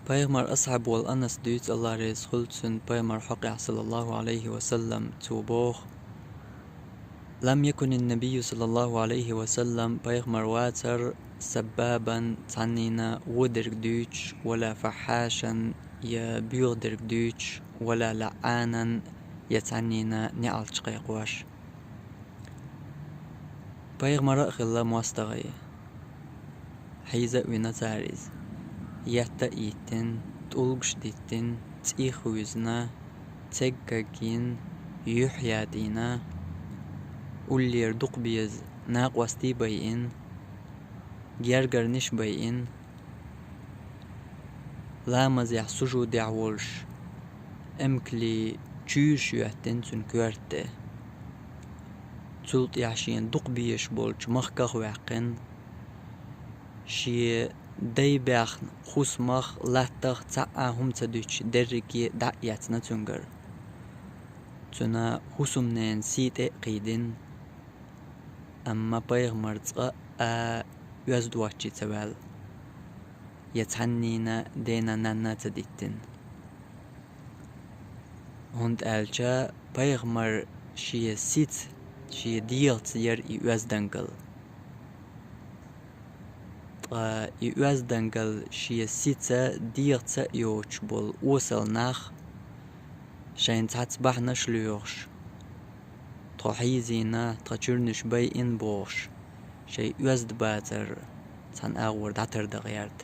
Paygmar ashab wal anas dyts Allah res khultsun paygmar حقع صلى الله عليه وسلم توبوخ لم يكن النبي صلى الله عليه وسلم paygmar واتر سبابا تعنينا ودرك دوتش ولا فحاشا يبيغدرك دوتش ولا لعانا يتعنينا نعال تشقيقواش paygmar أخلا مواستغي حيزة ونتاريز يتا إيتن تولغش ديتن تيخوزنا تجاكين يحيادينا واللي يردق بيز ناق واستي بيين جرجر نش بيين لا مزيح سجو دعولش امكلي تشوش يهتن تنكورته تلت يعشين دق بيش بولش مخكخ وعقن شي داي باخن خوس مخ لاتخ تعاهم تدوش دركي دعياتنا تنجر تنا حسمنين سيت قيدين أما بايغمر تقا يزدواتشي تبال يتعنينا دينا نانا تديتن هند ألجا بايغمر شي سيت شي ديالت ير يزدنقل يزدنقل شي سيتا ديالت يوش بول وصل ناخ شاين تعتبح نشليوش تحيزينا تجرنش بي إن بوش شي يزد باتر تن أغور داتر دغيارد